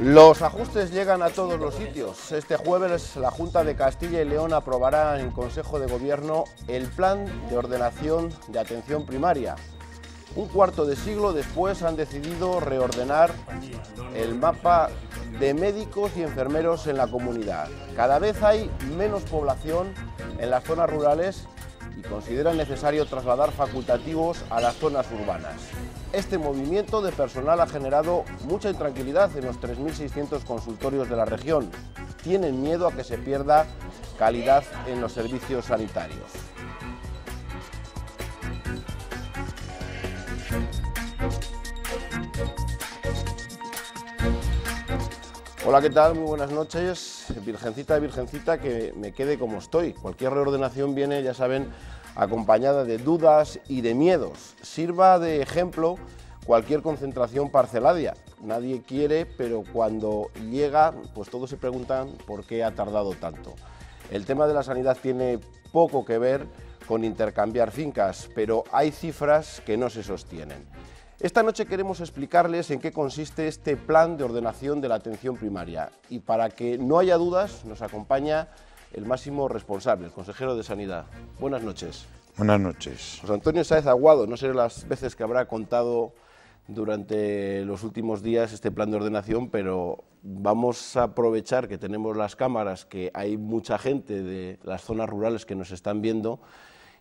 Los ajustes llegan a todos los sitios. Este jueves la Junta de Castilla y León aprobará en Consejo de Gobierno el Plan de Ordenación de Atención Primaria. Un cuarto de siglo después han decidido reordenar el mapa de médicos y enfermeros en la comunidad. Cada vez hay menos población en las zonas rurales y consideran necesario trasladar facultativos a las zonas urbanas. Este movimiento de personal ha generado mucha intranquilidad en los 3.600 consultorios de la región. Tienen miedo a que se pierda calidad en los servicios sanitarios. Hola, ¿qué tal? Muy buenas noches. Virgencita, que me quede como estoy. Cualquier reordenación viene, ya saben, acompañada de dudas y de miedos. Sirva de ejemplo cualquier concentración parcelaria. Nadie quiere, pero cuando llega, pues todos se preguntan por qué ha tardado tanto. El tema de la sanidad tiene poco que ver con intercambiar fincas, pero hay cifras que no se sostienen. Esta noche queremos explicarles en qué consiste este plan de ordenación de la atención primaria y para que no haya dudas nos acompaña el máximo responsable, el consejero de Sanidad. Buenas noches. Buenas noches. José Antonio Sáez Aguado, no sé las veces que habrá contado durante los últimos días este plan de ordenación, pero vamos a aprovechar que tenemos las cámaras, que hay mucha gente de las zonas rurales que nos están viendo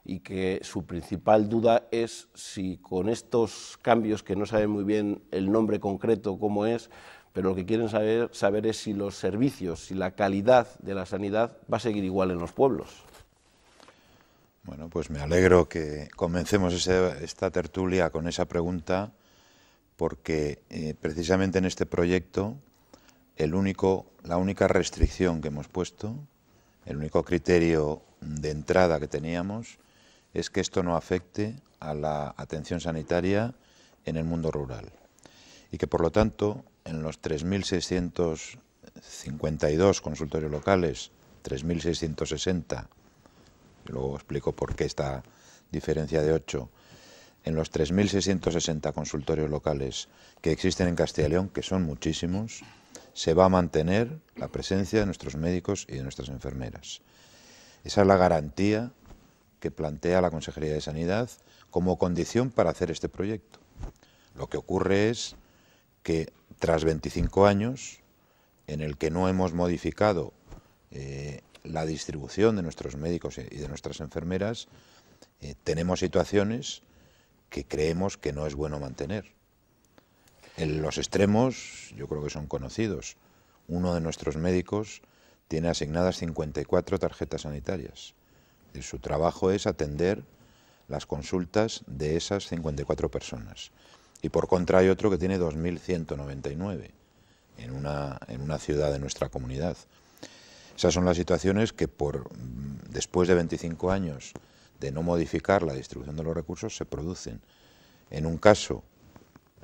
y que su principal duda es si con estos cambios, que no saben muy bien el nombre concreto cómo es, pero lo que quieren saber es si los servicios, si la calidad de la sanidad va a seguir igual en los pueblos. Bueno, pues me alegro que comencemos esta tertulia con esa pregunta, porque precisamente en este proyecto la única restricción que hemos puesto, el único criterio de entrada que teníamos, es que esto no afecte a la atención sanitaria en el mundo rural y que por lo tanto en los 3.652 consultorios locales, 3.660, luego explico por qué esta diferencia de 8, en los 3.660 consultorios locales que existen en Castilla y León, que son muchísimos, se va a mantener la presencia de nuestros médicos y de nuestras enfermeras. Esa es la garantía que plantea la Consejería de Sanidad como condición para hacer este proyecto. Lo que ocurre es que tras 25 años, en el que no hemos modificado la distribución de nuestros médicos y de nuestras enfermeras, tenemos situaciones que creemos que no es bueno mantener. En los extremos, yo creo que son conocidos. Uno de nuestros médicos tiene asignadas 54 tarjetas sanitarias. Su trabajo es atender las consultas de esas 54 personas. Y por contra hay otro que tiene 2.199 en una ciudad de nuestra comunidad. Esas son las situaciones que después de 25 años de no modificar la distribución de los recursos se producen. En un caso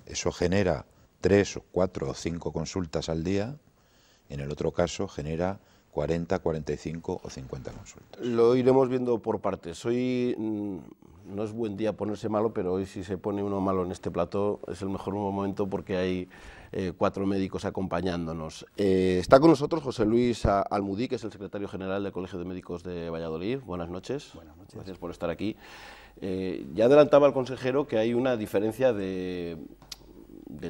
eso genera 3 o 4 o 5 consultas al día, en el otro caso genera 40, 45 o 50 consultas. Lo iremos viendo por partes. Hoy no es buen día ponerse malo, pero hoy si se pone uno malo en este plató es el mejor momento porque hay 4 médicos acompañándonos. Está con nosotros José Luis Almudí, que es el secretario general del Colegio de Médicos de Valladolid. Buenas noches. Buenas noches. Gracias por estar aquí. Ya adelantaba el consejero que hay una diferencia de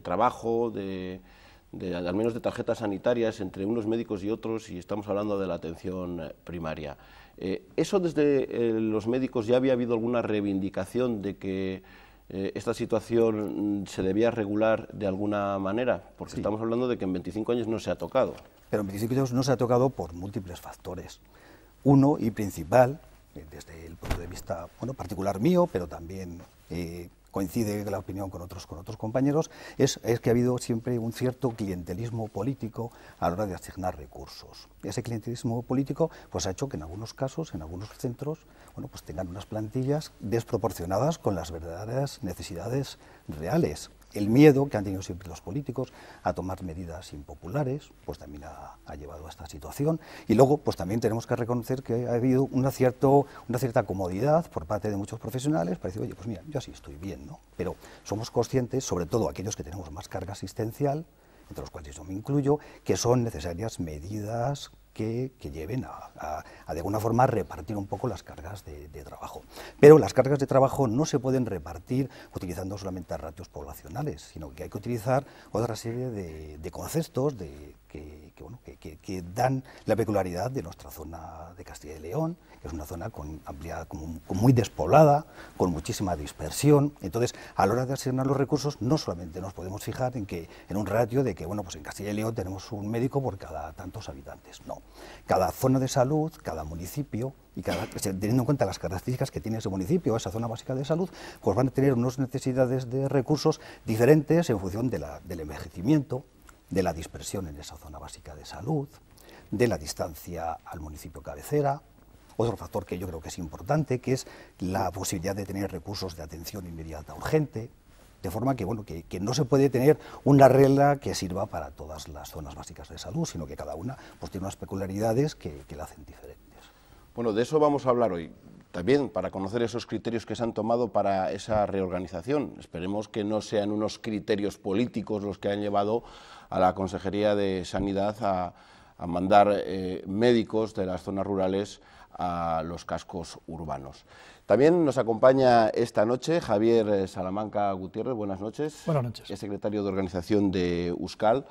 trabajo, al menos de tarjetas sanitarias entre unos médicos y otros, y estamos hablando de la atención primaria. ¿Eso desde los médicos ya había habido alguna reivindicación de que esta situación se debía regular de alguna manera? Porque sí, estamos hablando de que en 25 años no se ha tocado. Pero en 25 años no se ha tocado por múltiples factores. Uno y principal, desde el punto de vista particular mío, pero también coincide la opinión con otros compañeros, es que ha habido siempre un cierto clientelismo político a la hora de asignar recursos. Ese clientelismo político pues ha hecho que en algunos casos, en algunos centros, pues tengan unas plantillas desproporcionadas con las verdaderas necesidades reales. El miedo que han tenido siempre los políticos a tomar medidas impopulares, pues también ha llevado a esta situación. Y luego, pues también tenemos que reconocer que ha habido una cierta comodidad por parte de muchos profesionales para decir, oye, pues mira, yo así estoy bien, ¿no? Pero somos conscientes, sobre todo aquellos que tenemos más carga asistencial, entre los cuales yo me incluyo, que son necesarias medidas que lleven a de alguna forma repartir un poco las cargas de trabajo. Pero las cargas de trabajo no se pueden repartir utilizando solamente ratios poblacionales, sino que hay que utilizar otra serie de conceptos que dan la peculiaridad de nuestra zona de Castilla y León, que es una zona muy despoblada, con muchísima dispersión. Entonces, a la hora de asignar los recursos, no solamente nos podemos fijar en un ratio de que, bueno, pues en Castilla y León tenemos un médico por cada tantos habitantes. No. Cada zona de salud, cada municipio, y teniendo en cuenta las características que tiene ese municipio, esa zona básica de salud, pues van a tener unas necesidades de recursos diferentes en función del envejecimiento, de la dispersión en esa zona básica de salud, de la distancia al municipio cabecera. Otro factor que yo creo que es importante, que es la posibilidad de tener recursos de atención inmediata urgente, de forma que, bueno, que no se puede tener una regla que sirva para todas las zonas básicas de salud, sino que cada una pues, tiene unas peculiaridades que la hacen diferentes. Bueno, de eso vamos a hablar hoy, también para conocer esos criterios que se han tomado para esa reorganización. Esperemos que no sean unos criterios políticos los que han llevado a la Consejería de Sanidad a mandar médicos de las zonas rurales a los cascos urbanos. También nos acompaña esta noche Javier Salamanca Gutiérrez. Buenas noches. Buenas noches. Es secretario de organización de Euskal.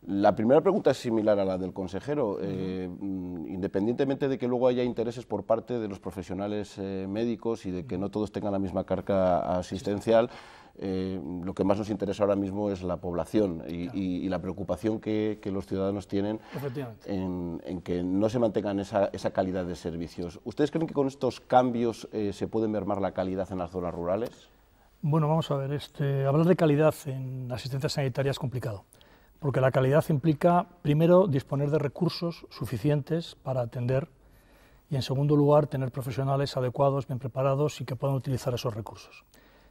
La primera pregunta es similar a la del consejero. Independientemente de que luego haya intereses por parte de los profesionales médicos y de que no todos tengan la misma carga asistencial, lo que más nos interesa ahora mismo es la población y la preocupación que los ciudadanos tienen en que no se mantengan esa calidad de servicios. ¿Ustedes creen que con estos cambios se puede mermar la calidad en las zonas rurales? Bueno, vamos a ver, hablar de calidad en asistencia sanitaria es complicado, porque la calidad implica, primero, disponer de recursos suficientes para atender y, en segundo lugar, tener profesionales adecuados, bien preparados y que puedan utilizar esos recursos.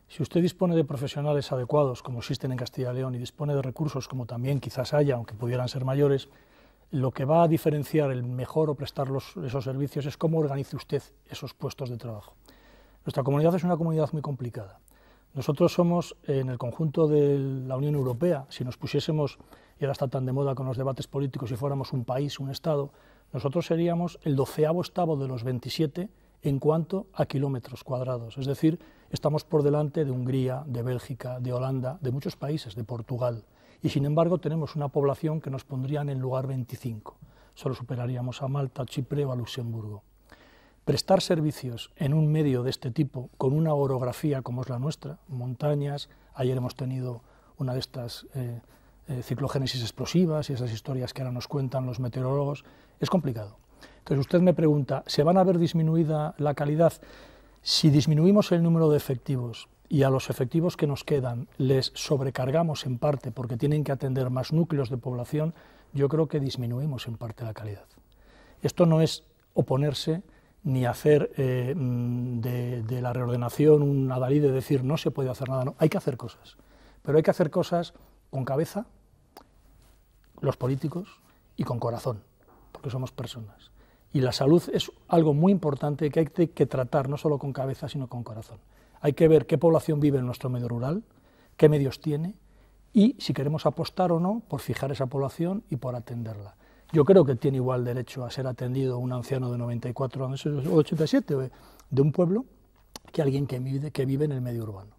Si usted dispone de profesionales adecuados, como existen en Castilla y León, y dispone de recursos, como también quizás haya, aunque pudieran ser mayores, lo que va a diferenciar el mejor o prestar esos servicios es cómo organice usted esos puestos de trabajo. Nuestra comunidad es una comunidad muy complicada. Nosotros somos, en el conjunto de la Unión Europea, si nos pusiésemos, y ahora está tan de moda con los debates políticos, si fuéramos un país, un Estado, nosotros seríamos el 12º Estado de los 27 en cuanto a kilómetros cuadrados. Es decir, estamos por delante de Hungría, de Bélgica, de Holanda, de muchos países, de Portugal. Y sin embargo tenemos una población que nos pondría en el lugar 25. Solo superaríamos a Malta, a Chipre o a Luxemburgo. Prestar servicios en un medio de este tipo, con una orografía como es la nuestra, montañas, ayer hemos tenido una de estas ciclogénesis explosivas y esas historias que ahora nos cuentan los meteorólogos, es complicado. Entonces usted me pregunta, ¿se van a ver disminuida la calidad? Si disminuimos el número de efectivos y a los efectivos que nos quedan les sobrecargamos en parte porque tienen que atender más núcleos de población, yo creo que disminuimos en parte la calidad. Esto no es oponerse ni hacer de la reordenación un adalid de decir no se puede hacer nada, no, hay que hacer cosas, pero hay que hacer cosas con cabeza, los políticos, y con corazón, porque somos personas. Y la salud es algo muy importante que hay que tratar no solo con cabeza, sino con corazón. Hay que ver qué población vive en nuestro medio rural, qué medios tiene y si queremos apostar o no por fijar esa población y por atenderla. Yo creo que tiene igual derecho a ser atendido un anciano de 94 años o 87 de un pueblo que alguien que vive en el medio urbano.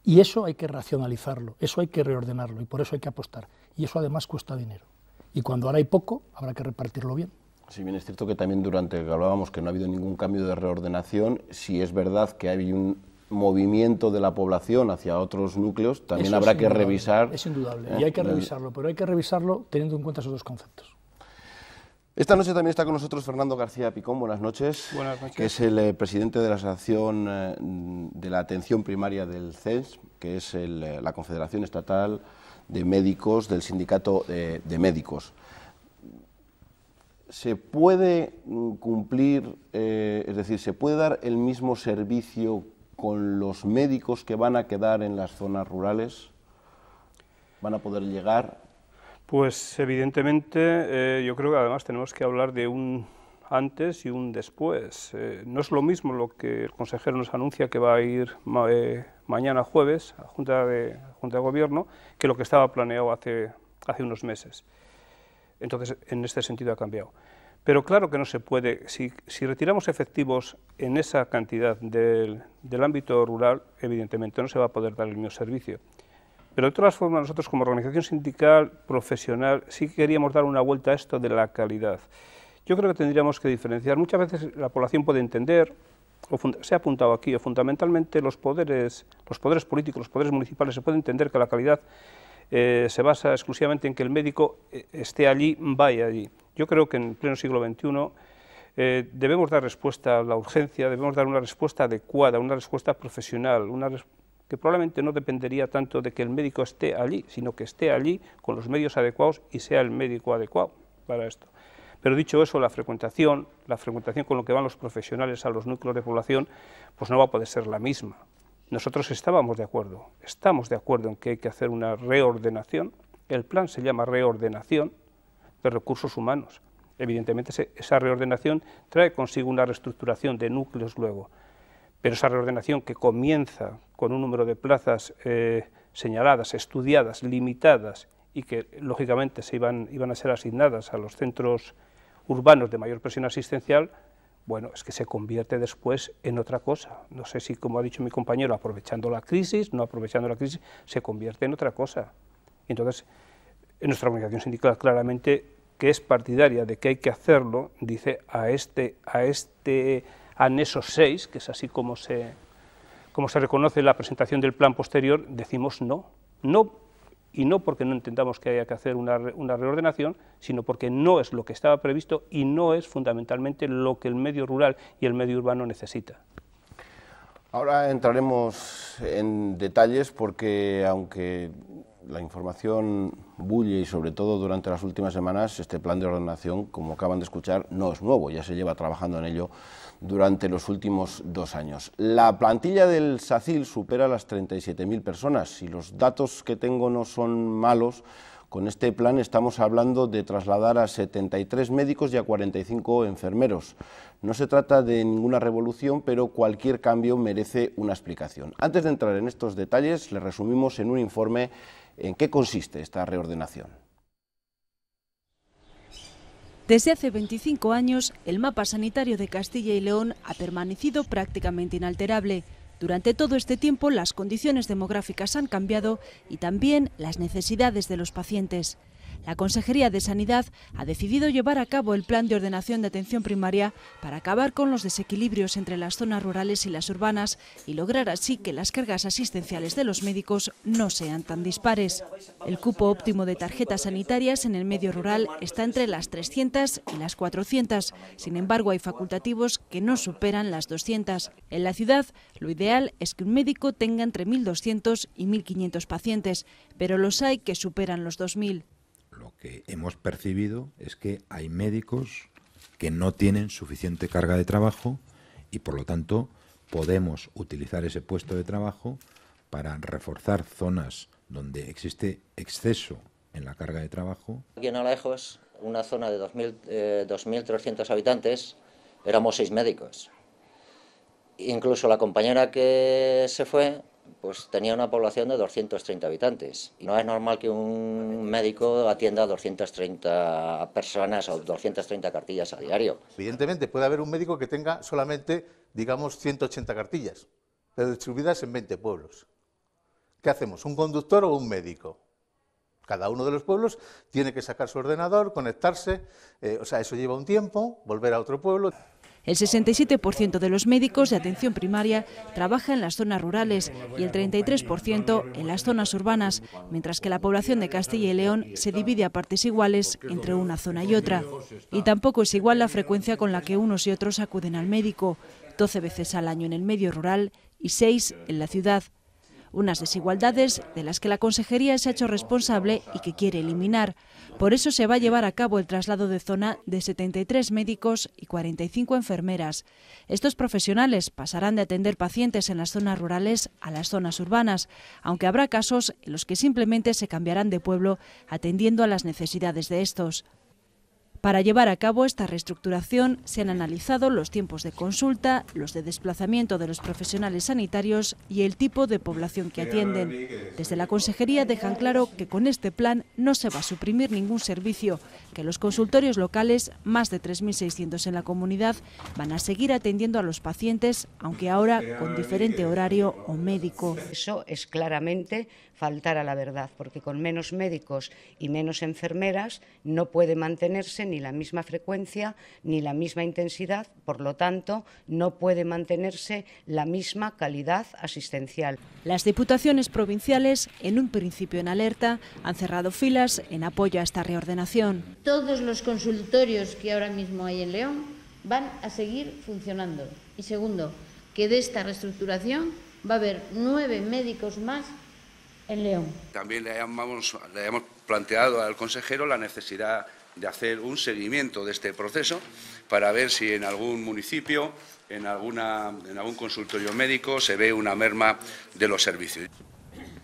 Y eso hay que racionalizarlo, eso hay que reordenarlo y por eso hay que apostar. Y eso además cuesta dinero. Y cuando ahora hay poco, habrá que repartirlo bien. Si bien es cierto que también durante que hablábamos que no ha habido ningún cambio de reordenación, si es verdad que hay un movimiento de la población hacia otros núcleos, también eso habrá que revisar. Es indudable, y hay que revisarlo, pero hay que revisarlo teniendo en cuenta esos dos conceptos. Esta noche también está con nosotros Fernando García Picón. Buenas noches. Buenas noches. Que es el presidente de la Asociación de la Atención Primaria del CENS, que es la Confederación Estatal de Médicos del Sindicato de Médicos. ¿Se puede cumplir, es decir, se puede dar el mismo servicio con los médicos que van a quedar en las zonas rurales? ¿Van a poder llegar? Pues evidentemente yo creo que además tenemos que hablar de un antes y un después. No es lo mismo lo que el consejero nos anuncia que va a ir mañana jueves a Junta de Gobierno que lo que estaba planeado hace hace unos meses. Entonces, en este sentido ha cambiado. Pero claro que no se puede, si retiramos efectivos en esa cantidad del ámbito rural, evidentemente no se va a poder dar el mismo servicio. Pero de todas formas, nosotros como organización sindical, profesional, sí queríamos dar una vuelta a esto de la calidad. Yo creo que tendríamos que diferenciar. Muchas veces la población puede entender, o se ha apuntado aquí, o fundamentalmente los poderes políticos, los poderes municipales, se puede entender que la calidad se basa exclusivamente en que el médico esté allí, vaya allí. Yo creo que en pleno siglo XXI debemos dar respuesta a la urgencia, debemos dar una respuesta adecuada, una respuesta profesional, que probablemente no dependería tanto de que el médico esté allí, sino que esté allí con los medios adecuados y sea el médico adecuado para esto. Pero dicho eso, la frecuentación con lo que van los profesionales a los núcleos de población, pues no va a poder ser la misma. Nosotros estamos de acuerdo en que hay que hacer una reordenación. El plan se llama reordenación de recursos humanos. Evidentemente esa reordenación trae consigo una reestructuración de núcleos luego, pero esa reordenación que comienza con un número de plazas señaladas, estudiadas, limitadas y que lógicamente iban a ser asignadas a los centros urbanos de mayor presión asistencial, bueno, es que se convierte después en otra cosa. No sé si, como ha dicho mi compañero, aprovechando la crisis, no aprovechando la crisis, se convierte en otra cosa. Entonces, en nuestra organización sindical claramente, que es partidaria de que hay que hacerlo, dice a este anexo 6, que es así como se reconoce la presentación del plan posterior, decimos no. Y no porque no entendamos que haya que hacer una reordenación, sino porque no es lo que estaba previsto y no es fundamentalmente lo que el medio rural y el medio urbano necesita. Ahora entraremos en detalles porque, aunque la información bulle y sobre todo durante las últimas semanas, este plan de ordenación, como acaban de escuchar, no es nuevo, ya se lleva trabajando en ello durante los últimos 2 años. La plantilla del SACIL supera las 37.000 personas. Si los datos que tengo no son malos, con este plan estamos hablando de trasladar a 73 médicos y a 45 enfermeros. No se trata de ninguna revolución, pero cualquier cambio merece una explicación. Antes de entrar en estos detalles, les resumimos en un informe en qué consiste esta reordenación. Desde hace 25 años, el mapa sanitario de Castilla y León ha permanecido prácticamente inalterable. Durante todo este tiempo, las condiciones demográficas han cambiado y también las necesidades de los pacientes. La Consejería de Sanidad ha decidido llevar a cabo el plan de ordenación de atención primaria para acabar con los desequilibrios entre las zonas rurales y las urbanas y lograr así que las cargas asistenciales de los médicos no sean tan dispares. El cupo óptimo de tarjetas sanitarias en el medio rural está entre las 300 y las 400. Sin embargo, hay facultativos que no superan las 200. En la ciudad, lo ideal es que un médico tenga entre 1.200 y 1.500 pacientes, pero los hay que superan los 2.000. Lo que hemos percibido es que hay médicos que no tienen suficiente carga de trabajo y, por lo tanto, podemos utilizar ese puesto de trabajo para reforzar zonas donde existe exceso en la carga de trabajo. Aquí en Alejos, una zona de 2.300 habitantes, éramos 6 médicos. Incluso la compañera que se fue, pues tenía una población de 230 habitantes. Y no es normal que un médico atienda a 230 personas o 230 cartillas a diario. Evidentemente puede haber un médico que tenga solamente, digamos, 180 cartillas, pero distribuidas en 20 pueblos. ¿Qué hacemos? ¿Un conductor o un médico? Cada uno de los pueblos tiene que sacar su ordenador, conectarse, o sea, eso lleva un tiempo, volver a otro pueblo. El 67% de los médicos de atención primaria trabaja en las zonas rurales y el 33% en las zonas urbanas, mientras que la población de Castilla y León se divide a partes iguales entre una zona y otra. Y tampoco es igual la frecuencia con la que unos y otros acuden al médico, 12 veces al año en el medio rural y 6 en la ciudad. Unas desigualdades de las que la Consejería se ha hecho responsable y que quiere eliminar. Por eso se va a llevar a cabo el traslado de zona de 73 médicos y 45 enfermeras. Estos profesionales pasarán de atender pacientes en las zonas rurales a las zonas urbanas, aunque habrá casos en los que simplemente se cambiarán de pueblo atendiendo a las necesidades de estos. Para llevar a cabo esta reestructuración se han analizado los tiempos de consulta, los de desplazamiento de los profesionales sanitarios y el tipo de población que atienden. Desde la Consejería dejan claro que con este plan no se va a suprimir ningún servicio, que los consultorios locales, más de 3.600 en la comunidad, van a seguir atendiendo a los pacientes, aunque ahora con diferente horario o médico. Eso es claramente faltar a la verdad, porque con menos médicos y menos enfermeras no puede mantenerse ni la misma frecuencia ni la misma intensidad, por lo tanto, no puede mantenerse la misma calidad asistencial. Las diputaciones provinciales, en un principio en alerta, han cerrado filas en apoyo a esta reordenación. Todos los consultorios que ahora mismo hay en León van a seguir funcionando. Y segundo, que de esta reestructuración va a haber 9 médicos más en León. También le hemos planteado al consejero la necesidad de hacer un seguimiento de este proceso para ver si en algún municipio, en algún consultorio médico, se ve una merma de los servicios.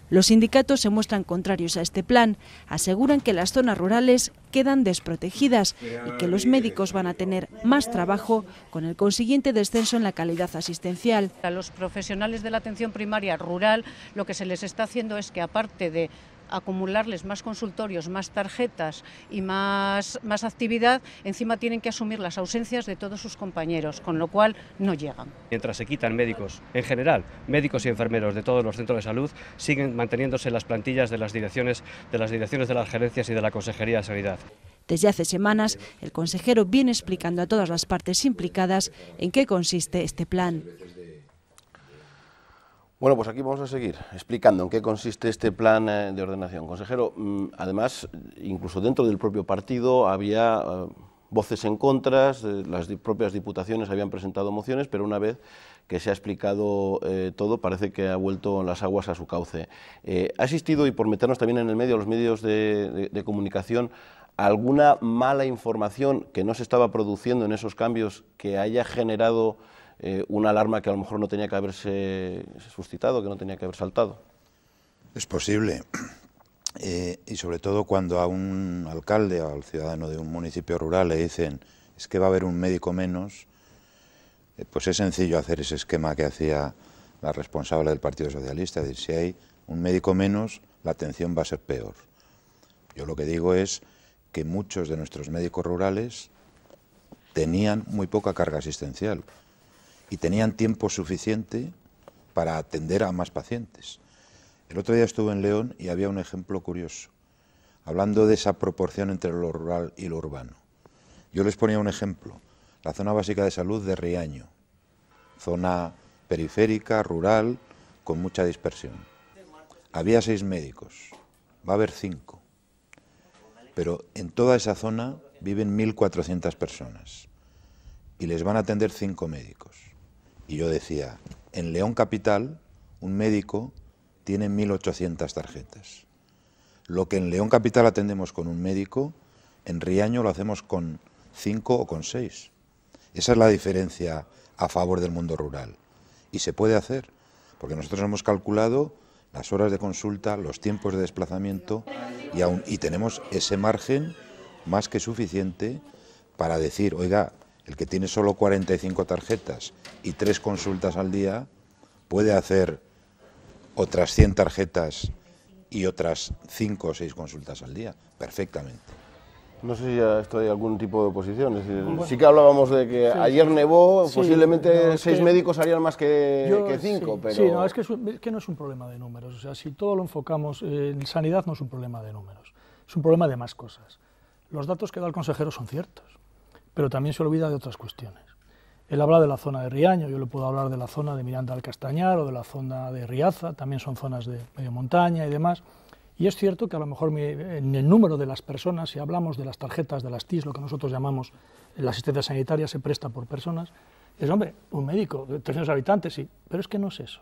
Los sindicatos se muestran contrarios a este plan, aseguran que las zonas rurales quedan desprotegidas y que los médicos van a tener más trabajo con el consiguiente descenso en la calidad asistencial. A los profesionales de la atención primaria rural lo que se les está haciendo es que, aparte de acumularles más consultorios, más tarjetas y más actividad, encima tienen que asumir las ausencias de todos sus compañeros, con lo cual no llegan. Mientras se quitan médicos, en general, médicos y enfermeros de todos los centros de salud, siguen manteniéndose las plantillas de las direcciones de las gerencias y de la Consejería de Sanidad. Desde hace semanas, el consejero viene explicando a todas las partes implicadas en qué consiste este plan. Bueno, pues aquí vamos a seguir explicando en qué consiste este plan de ordenación. Consejero, además, incluso dentro del propio partido había voces en contra, las propias diputaciones habían presentado mociones, pero una vez que se ha explicado todo, parece que ha vuelto las aguas a su cauce. ¿Ha existido, y por meternos también en el medio, los medios de comunicación, alguna mala información que no se estaba produciendo en esos cambios que haya generado una alarma que a lo mejor no tenía que haberse suscitado, que no tenía que haber saltado? Es posible, y sobre todo cuando a un alcalde o al ciudadano de un municipio rural le dicen es que va a haber un médico menos, pues es sencillo hacer ese esquema que hacía la responsable del Partido Socialista, de si hay un médico menos, la atención va a ser peor. Yo lo que digo es que muchos de nuestros médicos rurales tenían muy poca carga asistencial y tenían tiempo suficiente para atender a más pacientes. El otro día estuve en León y había un ejemplo curioso, hablando de esa proporción entre lo rural y lo urbano. Yo les ponía un ejemplo, la zona básica de salud de Riaño, zona periférica, rural, con mucha dispersión. Había 6 médicos, va a haber 5, pero en toda esa zona viven 1.400 personas y les van a atender 5 médicos. Y yo decía, en León Capital, un médico tiene 1.800 tarjetas. Lo que en León Capital atendemos con un médico, en Riaño lo hacemos con 5 o con 6. Esa es la diferencia a favor del mundo rural. Y se puede hacer, porque nosotros hemos calculado las horas de consulta, los tiempos de desplazamiento, y tenemos ese margen más que suficiente para decir, oiga, el que tiene solo 45 tarjetas y 3 consultas al día puede hacer otras 100 tarjetas y otras 5 o 6 consultas al día, perfectamente. No sé si a esto hay algún tipo de oposición. Es decir, bueno, sí que hablábamos de que sí, ayer nevó, sí, posiblemente no, 6 médicos harían más que 5, sí, pero... Sí, no, es que no es un problema de números. O sea, si todo lo enfocamos en sanidad, no es un problema de números, es un problema de más cosas. Los datos que da el consejero son ciertos, pero también se olvida de otras cuestiones. Él habla de la zona de Riaño, yo le puedo hablar de la zona de Miranda del Castañar o de la zona de Riaza, también son zonas de medio montaña y demás. Y es cierto que a lo mejor en el número de las personas, si hablamos de las tarjetas de las TIS, lo que nosotros llamamos la asistencia sanitaria, se presta por personas, es, hombre, un médico de 300 habitantes, sí, pero es que no es eso.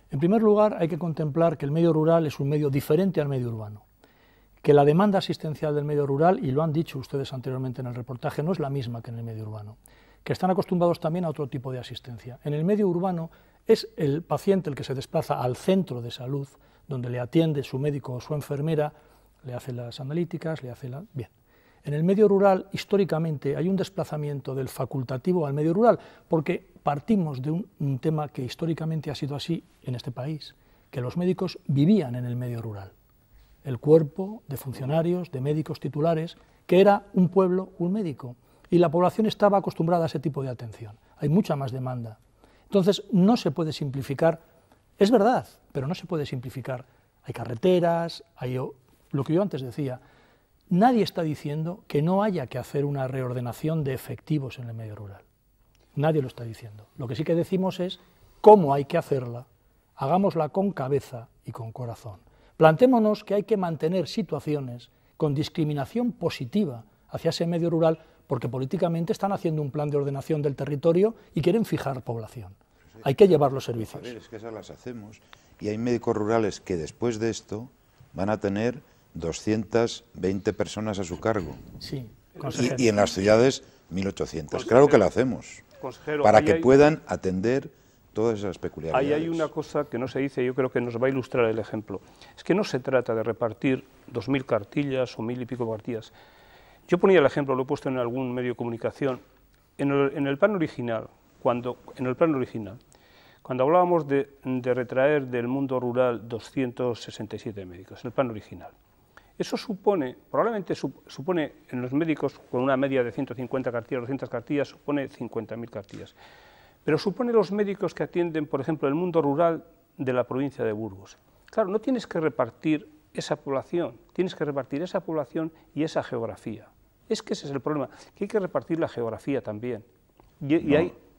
En primer lugar, hay que contemplar que el medio rural es un medio diferente al medio urbano, que la demanda asistencial del medio rural, y lo han dicho ustedes anteriormente en el reportaje, no es la misma que en el medio urbano, que están acostumbrados también a otro tipo de asistencia. En el medio urbano es el paciente el que se desplaza al centro de salud, donde le atiende su médico o su enfermera, le hace las analíticas, le hace la... Bien. En el medio rural, históricamente, hay un desplazamiento del facultativo al medio rural, porque partimos de un tema que históricamente ha sido así en este país, que los médicos vivían en el medio rural. El cuerpo de funcionarios, de médicos titulares, que era un pueblo, un médico, y la población estaba acostumbrada a ese tipo de atención. Hay mucha más demanda. Entonces, no se puede simplificar, es verdad, pero no se puede simplificar. Hay carreteras, hay lo que yo antes decía. Nadie está diciendo que no haya que hacer una reordenación de efectivos en el medio rural. Nadie lo está diciendo. Lo que sí que decimos es cómo hay que hacerla, hagámosla con cabeza y con corazón. Plantémonos que hay que mantener situaciones con discriminación positiva hacia ese medio rural, porque políticamente están haciendo un plan de ordenación del territorio y quieren fijar población. Hay que llevar los servicios. A ver, es que esas las hacemos. Y hay médicos rurales que después de esto van a tener 220 personas a su cargo. Sí, y en las ciudades 1.800. Claro que lo hacemos. Consejero, para que puedan atender todas esas peculiaridades. Ahí hay una cosa que no se dice, yo creo que nos va a ilustrar el ejemplo. Es que no se trata de repartir 2.000 cartillas o 1.000 y pico cartillas. Yo ponía el ejemplo, lo he puesto en algún medio de comunicación, en el plan original, cuando hablábamos de retraer del mundo rural 267 médicos, en el plan original. Eso supone, probablemente supone en los médicos, con una media de 150 cartillas, 200 cartillas, supone 50.000 cartillas. Pero supone los médicos que atienden, por ejemplo, el mundo rural de la provincia de Burgos. Claro, no tienes que repartir esa población, tienes que repartir esa población y esa geografía. Es que ese es el problema, que hay que repartir la geografía también.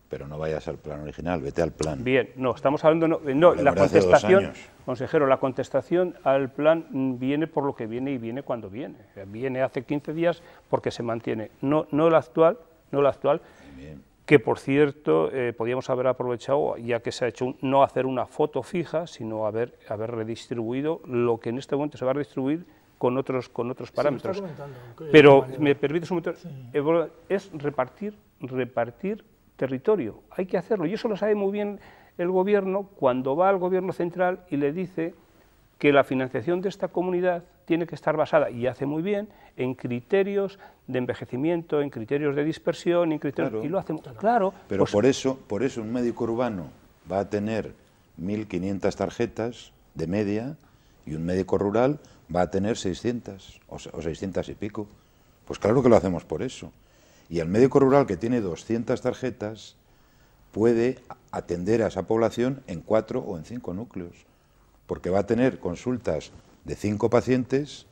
Pero no vayas al plan original, vete al plan. Bien, no, estamos hablando, la contestación, consejero, la contestación al plan viene por lo que viene y viene cuando viene. Viene hace 15 días porque se mantiene, no la actual, Bien. Que por cierto podíamos haber aprovechado, ya que se ha hecho, no hacer una foto fija, sino haber redistribuido lo que en este momento se va a redistribuir con otros parámetros. Pero, ¿me permites un momento? Sí. Es repartir territorio, hay que hacerlo, y eso lo sabe muy bien el gobierno cuando va al gobierno central y le dice que la financiación de esta comunidad tiene que estar basada, y hace muy bien, en criterios de envejecimiento, en criterios de dispersión, en criterios, claro, y lo hace claro. Pero pues, por eso un médico urbano va a tener 1.500 tarjetas de media y un médico rural va a tener 600 o 600 y pico. Pues claro que lo hacemos por eso. Y el médico rural que tiene 200 tarjetas puede atender a esa población en 4 o en 5 núcleos, porque va a tener consultas de 5 pacientes,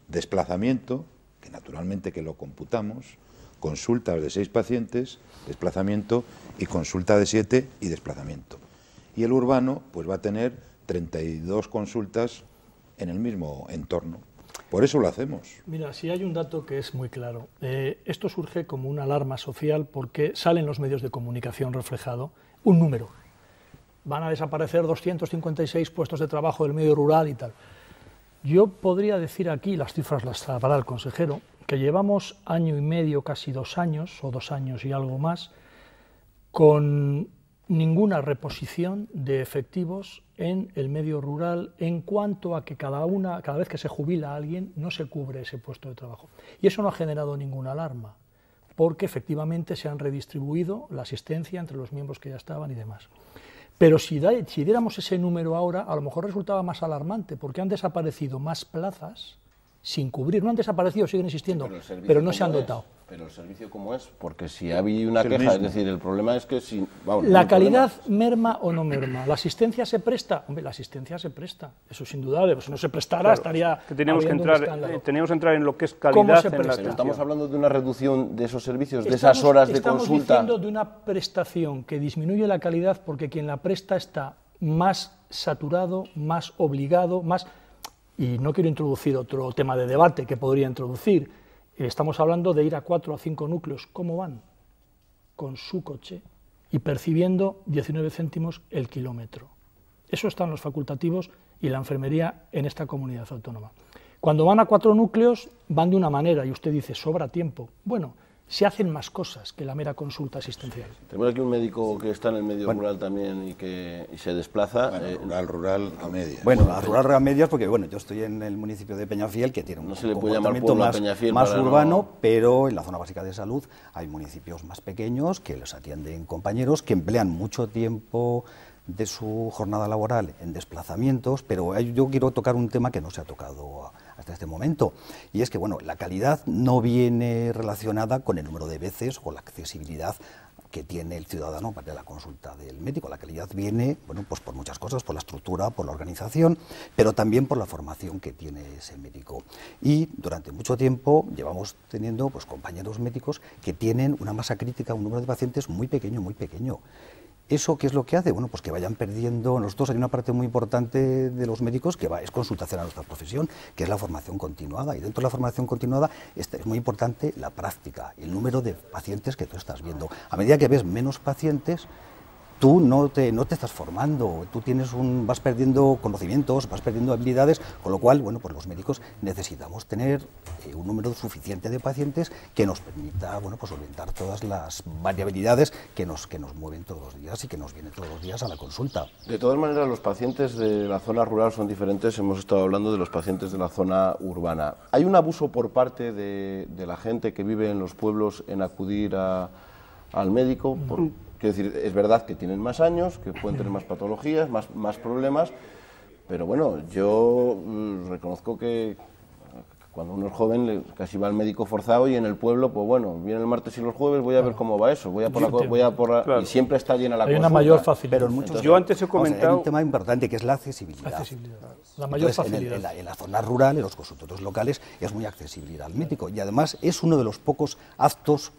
desplazamiento, que naturalmente que lo computamos, consultas de 6 pacientes, desplazamiento, y consulta de 7 y desplazamiento. Y el urbano pues va a tener 32 consultas en el mismo entorno. Por eso lo hacemos. Mira, si hay un dato que es muy claro. Esto surge como una alarma social porque sale en los medios de comunicación reflejado un número. Van a desaparecer 256 puestos de trabajo del medio rural y tal. Yo podría decir aquí, las cifras las sabrá el consejero, que llevamos año y medio, casi 2 años, o 2 años y algo más, con ninguna reposición de efectivos en el medio rural en cuanto a que cada vez que se jubila alguien no se cubre ese puesto de trabajo. Y eso no ha generado ninguna alarma, porque efectivamente se han redistribuido la asistencia entre los miembros que ya estaban y demás. Pero si diéramos ese número ahora, a lo mejor resultaba más alarmante, porque han desaparecido más plazas sin cubrir. No han desaparecido, siguen existiendo, pero no se han dotado. Pero el servicio cómo es, porque si había una queja, es decir, el problema es que si... Vamos, ¿la calidad merma o no merma? ¿La asistencia se presta? Hombre, la asistencia se presta, eso es indudable, pues si no se prestara claro, estaría... Que teníamos que entrar en lo que es calidad en la... Pero estamos hablando de una reducción de esos servicios, de esas horas de consulta... Estamos diciendo de una prestación que disminuye la calidad porque quien la presta está más saturado, más obligado, más... Y no quiero introducir otro tema de debate que podría introducir. Estamos hablando de ir a 4 o 5 núcleos. ¿Cómo van? Con su coche y percibiendo 19 céntimos el kilómetro. Eso están los facultativos y la enfermería en esta comunidad autónoma. Cuando van a 4 núcleos van de una manera y usted dice, sobra tiempo. Bueno, se hacen más cosas que la mera consulta asistencial. Tenemos aquí un médico que está en el medio rural también y se desplaza. Rural a medias. Bueno, a rural a medias porque bueno, yo estoy en el municipio de Peñafiel, que tiene un comportamiento más urbano, pero en la zona básica de salud hay municipios más pequeños que los atienden compañeros que emplean mucho tiempo de su jornada laboral en desplazamientos, pero yo quiero tocar un tema que no se ha tocado hasta este momento, y es que bueno, la calidad no viene relacionada con el número de veces o la accesibilidad que tiene el ciudadano para la consulta del médico. La calidad viene, bueno, pues por muchas cosas, por la estructura, por la organización, pero también por la formación que tiene ese médico. Y durante mucho tiempo llevamos teniendo pues compañeros médicos que tienen una masa crítica, un número de pacientes muy pequeño, muy pequeño. ¿Eso qué es lo que hace? Bueno, pues que vayan perdiendo. Nosotros hay una parte muy importante de los médicos que es consultación a nuestra profesión, que es la formación continuada. Y dentro de la formación continuada es muy importante la práctica, el número de pacientes que tú estás viendo. A medida que ves menos pacientes, tú no te estás formando, tú vas perdiendo conocimientos, vas perdiendo habilidades, con lo cual, bueno, pues los médicos necesitamos tener un número suficiente de pacientes que nos permita, bueno, pues orientar todas las variabilidades que nos mueven todos los días y que nos vienen todos los días a la consulta. De todas maneras, los pacientes de la zona rural son diferentes. Hemos estado hablando de los pacientes de la zona urbana. ¿Hay un abuso por parte de la gente que vive en los pueblos en acudir al médico? Quiero decir, es verdad que tienen más años, que pueden tener más patologías, más problemas, pero bueno, yo reconozco que cuando uno es joven casi va al médico forzado y en el pueblo, pues bueno, viene el martes y los jueves, voy a ver cómo va eso, claro. Y siempre está llena la consulta. Hay una mayor facilidad. Pero en muchos yo antes he comentado... Hay un tema importante que es la accesibilidad. La mayor facilidad. En la zona rural, en los consultorios locales, es muy accesible ir al médico y además es uno de los pocos actos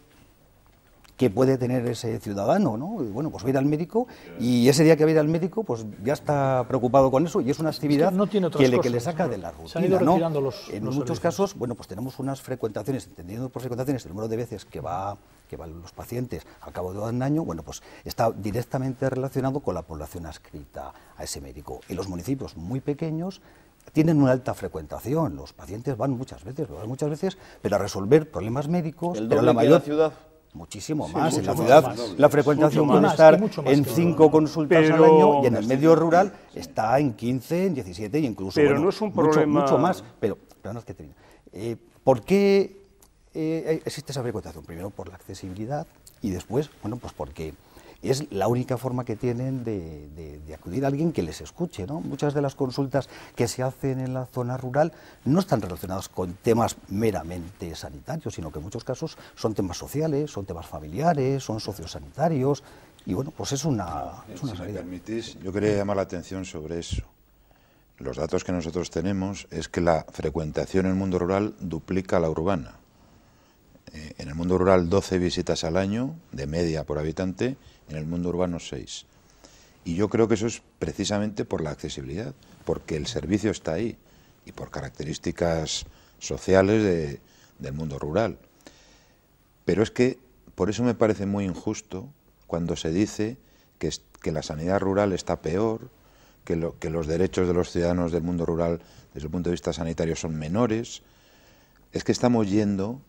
que puede tener ese ciudadano, ¿no? Y bueno, pues va a ir al médico y ese día que va a ir al médico, pues ya está preocupado con eso y es una actividad que le saca de la rutina. Se han ido retirando en muchos casos, bueno, pues tenemos unas frecuentaciones, entendiendo por frecuentaciones el número de veces que van los pacientes al cabo de un año, bueno, pues está directamente relacionado con la población adscrita a ese médico. En los municipios muy pequeños tienen una alta frecuentación, los pacientes van muchas veces, pero a resolver problemas médicos, ¿El pero doble la mayor que la ciudad? Muchísimo más. En la ciudad la frecuentación puede estar en 5 consultas al año y en el medio rural está en 15, en 17 y incluso no es un problema... mucho más. Pero ¿por qué existe esa frecuentación? Primero por la accesibilidad y después, bueno, pues porque es la única forma que tienen de acudir a alguien que les escuche, ¿no? Muchas de las consultas que se hacen en la zona rural no están relacionadas con temas meramente sanitarios, sino que en muchos casos son temas sociales, son temas familiares, son sociosanitarios, y bueno, pues es una salida. Si me permitís, yo quería llamar la atención sobre eso. Los datos que nosotros tenemos es que la frecuentación en el mundo rural duplica la urbana. En el mundo rural 12 visitas al año, de media por habitante, en el mundo urbano 6. Y yo creo que eso es precisamente por la accesibilidad, porque el servicio está ahí y por características sociales del mundo rural. Pero es que por eso me parece muy injusto cuando se dice que la sanidad rural está peor, que los derechos de los ciudadanos del mundo rural desde el punto de vista sanitario son menores. Es que estamos yendo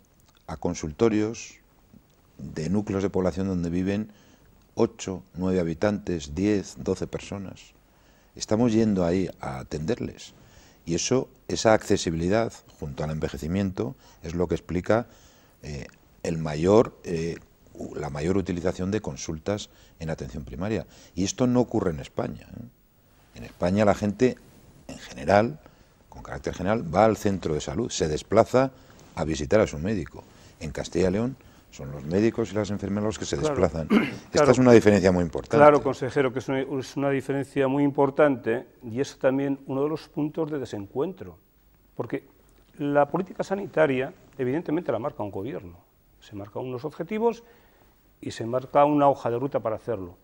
a consultorios de núcleos de población donde viven 8, 9 habitantes, 10, 12 personas. Estamos yendo ahí a atenderles. Y esa accesibilidad, junto al envejecimiento, es lo que explica la mayor utilización de consultas en atención primaria. Y esto no ocurre en España. En España la gente, en general, con carácter general, va al centro de salud, se desplaza a visitar a su médico. En Castilla y León son los médicos y las enfermeras los que se desplazan. Esta es una diferencia muy importante. Claro, consejero, que es una diferencia muy importante y es también uno de los puntos de desencuentro. Porque la política sanitaria, evidentemente, la marca un gobierno. Se marca unos objetivos y se marca una hoja de ruta para hacerlo.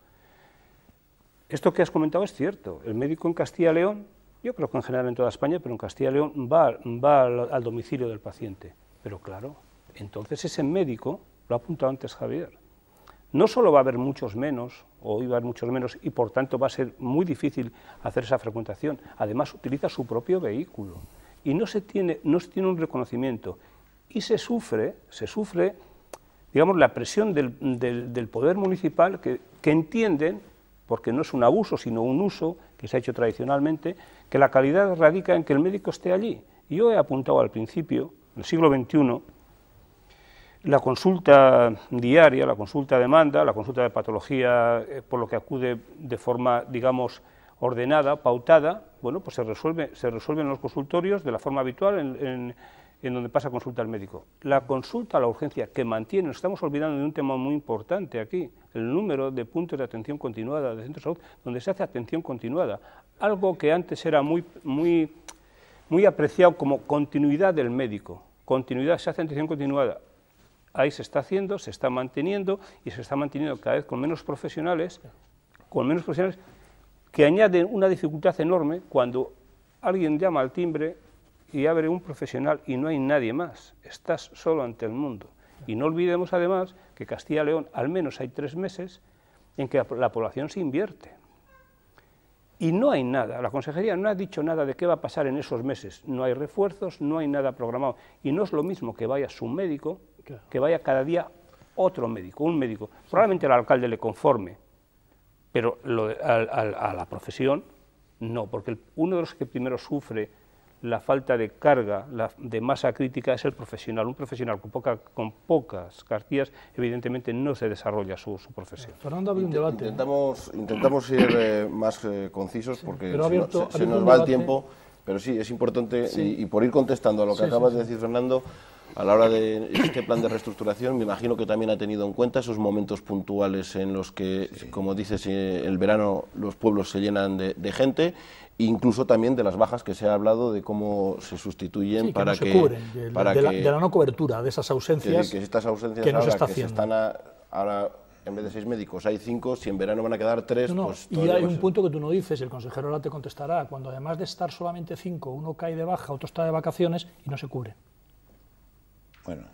Esto que has comentado es cierto. El médico en Castilla y León, yo creo que en general en toda España, pero en Castilla y León va al domicilio del paciente. Pero claro, entonces ese médico, lo ha apuntado antes Javier, no solo va a haber muchos menos, o iba a haber muchos menos, y por tanto va a ser muy difícil hacer esa frecuentación, además utiliza su propio vehículo, y no se tiene un reconocimiento, y se sufre digamos, la presión del poder municipal que entienden, porque no es un abuso, sino un uso que se ha hecho tradicionalmente, que la calidad radica en que el médico esté allí. Y yo he apuntado al principio, en el siglo XXI, la consulta diaria, la consulta de demanda, la consulta de patología, por lo que acude de forma, digamos, ordenada, pautada, bueno, pues se resuelve en los consultorios de la forma habitual en donde pasa consulta al médico. La consulta a la urgencia que mantiene, nos estamos olvidando de un tema muy importante aquí, el número de puntos de atención continuada de centros de salud, donde se hace atención continuada, algo que antes era muy apreciado como continuidad del médico, continuidad, se hace atención continuada. Ahí se está haciendo, se está manteniendo y se está manteniendo cada vez con menos profesionales que añaden una dificultad enorme cuando alguien llama al timbre y abre un profesional y no hay nadie más, estás solo ante el mundo. Y no olvidemos además que Castilla y León al menos hay 3 meses en que la población se invierte. Y no hay nada, la consejería no ha dicho nada de qué va a pasar en esos meses, no hay refuerzos, no hay nada programado. Y no es lo mismo que vaya su médico, que vaya cada día otro médico, un médico. Probablemente el alcalde le conforme, pero a la profesión no, porque uno de los que primero sufre la falta de carga, de masa crítica, es el profesional. Un profesional con pocas cartillas, evidentemente no se desarrolla su profesión. Fernando, había un debate. Intentamos ser más concisos porque se nos va el tiempo, pero sí, es importante, y por ir contestando a lo que acabas de decir, Fernando, a la hora de este plan de reestructuración, me imagino que también ha tenido en cuenta esos momentos puntuales en los que, como dices, el verano los pueblos se llenan de gente, incluso también de las bajas que se ha hablado, de cómo se sustituyen para que... cubren, de la no cobertura, de esas ausencias que estas ausencias que no se está haciendo. Se están ahora, en vez de 6 médicos, hay 5, si en verano van a quedar 3, pues... Y hay un punto que tú no dices, el consejero ahora te contestará, cuando además de estar solamente 5, uno cae de baja, otro está de vacaciones y no se cubre. Bueno,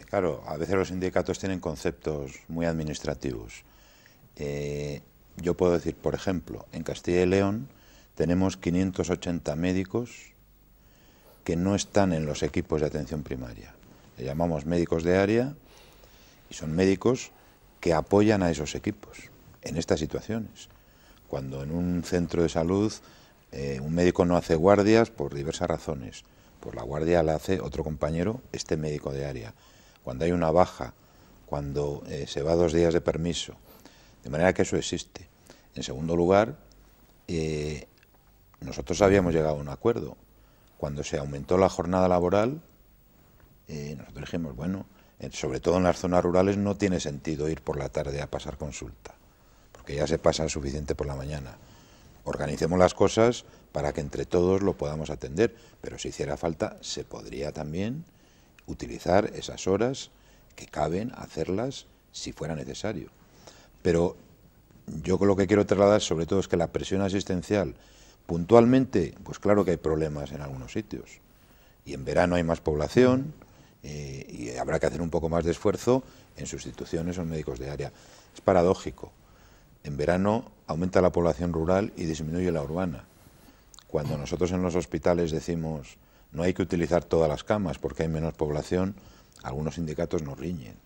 claro, a veces los sindicatos tienen conceptos muy administrativos. Yo puedo decir, por ejemplo, en Castilla y León tenemos 580 médicos que no están en los equipos de atención primaria. Le llamamos médicos de área y son médicos que apoyan a esos equipos en estas situaciones. Cuando en un centro de salud un médico no hace guardias por diversas razones, pues la guardia la hace otro compañero, este médico de área. Cuando hay una baja, cuando se va 2 días de permiso, de manera que eso existe. En segundo lugar, nosotros habíamos llegado a un acuerdo. Cuando se aumentó la jornada laboral, nosotros dijimos, bueno, sobre todo en las zonas rurales no tiene sentido ir por la tarde a pasar consulta, porque ya se pasa suficiente por la mañana. Organicemos las cosas para que entre todos lo podamos atender, pero si hiciera falta, se podría también utilizar esas horas que caben, hacerlas si fuera necesario. Pero yo lo que quiero trasladar sobre todo es que la presión asistencial, puntualmente, pues claro que hay problemas en algunos sitios, y en verano hay más población, y habrá que hacer un poco más de esfuerzo en sustituciones o en médicos de área. Es paradójico, en verano aumenta la población rural y disminuye la urbana. Cuando nosotros en los hospitales decimos no hay que utilizar todas las camas porque hay menos población, algunos sindicatos nos riñen.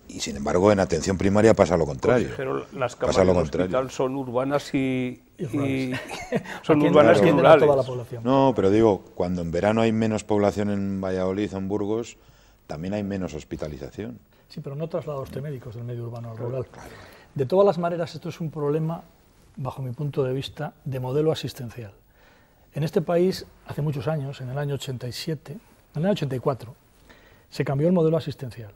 Y sin embargo en atención primaria pasa lo contrario. Pero las camas del hospital son urbanas y son Aquí urbanas y rurales. Toda la población. No, pero digo, cuando en verano hay menos población en Valladolid o en Burgos, también hay menos hospitalización. Sí, pero no traslada usted médicos del medio urbano al rural. Claro. De todas las maneras, esto es un problema, bajo mi punto de vista, de modelo asistencial. En este país, hace muchos años, en el año 87, en el año 84, se cambió el modelo asistencial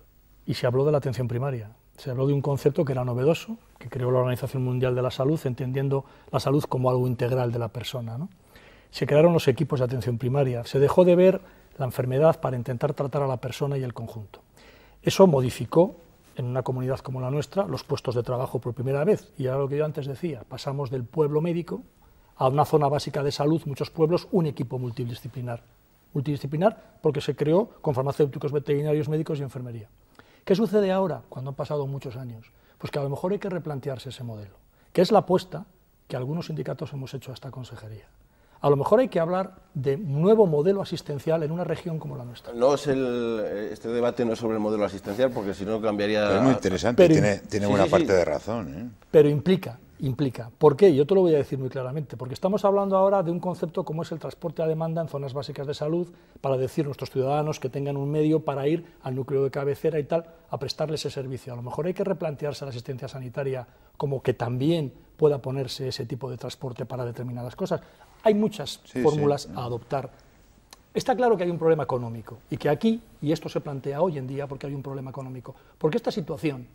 y se habló de la atención primaria. Se habló de un concepto que era novedoso, que creó la Organización Mundial de la Salud, entendiendo la salud como algo integral de la persona, ¿no? Se crearon los equipos de atención primaria, se dejó de ver la enfermedad para intentar tratar a la persona y el conjunto. Eso modificó, en una comunidad como la nuestra, los puestos de trabajo por primera vez. Y era lo que yo antes decía, pasamos del pueblo médico a una zona básica de salud, muchos pueblos, un equipo multidisciplinar. Multidisciplinar porque se creó con farmacéuticos, veterinarios, médicos y enfermería. ¿Qué sucede ahora, cuando han pasado muchos años? Pues que a lo mejor hay que replantearse ese modelo, que es la apuesta que algunos sindicatos hemos hecho a esta consejería. A lo mejor hay que hablar de un nuevo modelo asistencial en una región como la nuestra. No es este debate no es sobre el modelo asistencial, porque si no cambiaría... Pero es muy interesante, tiene buena parte de razón, ¿eh? Pero implica. ¿Por qué? Yo te lo voy a decir muy claramente, porque estamos hablando ahora de un concepto como es el transporte a demanda en zonas básicas de salud, para decir a nuestros ciudadanos que tengan un medio para ir al núcleo de cabecera y tal, a prestarles ese servicio. A lo mejor hay que replantearse la asistencia sanitaria como que también pueda ponerse ese tipo de transporte para determinadas cosas. Hay muchas fórmulas a adoptar. Está claro que hay un problema económico y que aquí, y esto se plantea hoy en día porque hay un problema económico, porque esta situación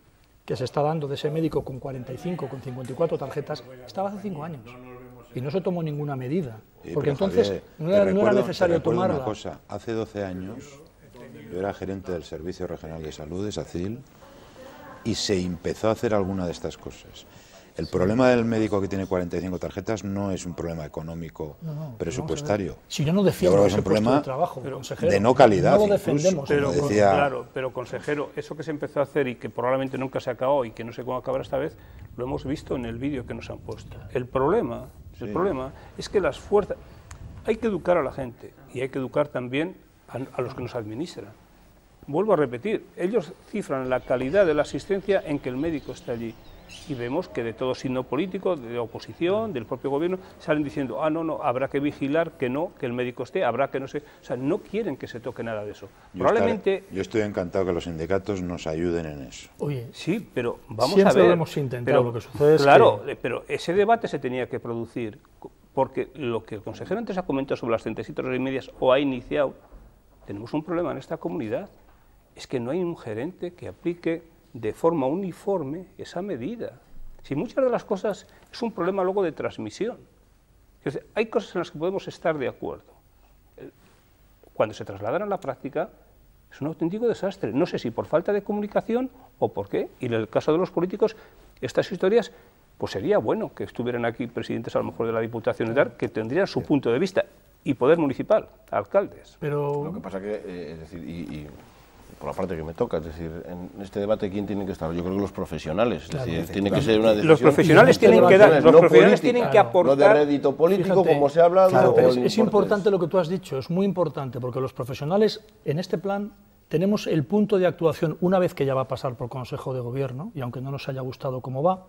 que se está dando de ese médico con 45, con 54 tarjetas, estaba hace 5 años y no se tomó ninguna medida, porque entonces Javier, no era necesario tomarla. Una cosa, hace 12 años yo era gerente del Servicio Regional de Salud de SACIL y se empezó a hacer alguna de estas cosas. El problema del médico que tiene 45 tarjetas no es un problema económico presupuestario. Si yo no defiendo ese puesto de trabajo, de no calidad, no lo defendemos. Pero consejero, eso que se empezó a hacer y que probablemente nunca se acabó y que no sé cómo acabará esta vez, lo hemos visto en el vídeo que nos han puesto. El problema es que las fuerzas... Hay que educar a la gente y hay que educar también a los que nos administran. Vuelvo a repetir, ellos cifran la calidad de la asistencia en que el médico está allí. Y vemos que de todo signo político, de oposición, del propio gobierno, salen diciendo, no, habrá que vigilar que el médico esté, habrá que no sé... O sea, no quieren que se toque nada de eso. Yo estoy encantado que los sindicatos nos ayuden en eso. Oye, sí, pero vamos a ver... Siempre lo hemos intentado, lo que sucede es pero ese debate se tenía que producir, porque lo que el consejero antes ha comentado sobre las 37 horas y medias o ha iniciado, tenemos un problema en esta comunidad, es que no hay un gerente que aplique de forma uniforme esa medida. Si muchas de las cosas es un problema luego de transmisión. Es decir, hay cosas en las que podemos estar de acuerdo. Cuando se trasladan a la práctica es un auténtico desastre. No sé si por falta de comunicación o por qué. Y en el caso de los políticos, estas historias, pues sería bueno que estuvieran aquí presidentes a lo mejor de la Diputación y tal, que tendrían su punto de vista, y poder municipal, alcaldes. Pero lo que pasa que, es decir, por la parte que me toca, es decir, en este debate, ¿quién tiene que estar? Yo creo que los profesionales, es decir, tiene que ser una decisión... Los profesionales tienen que dar, los profesionales tienen que aportar... No de rédito político, como se habla... Claro, pero es importante lo que tú has dicho, es muy importante, porque los profesionales, en este plan, tenemos el punto de actuación, una vez que ya va a pasar por Consejo de Gobierno, y aunque no nos haya gustado cómo va,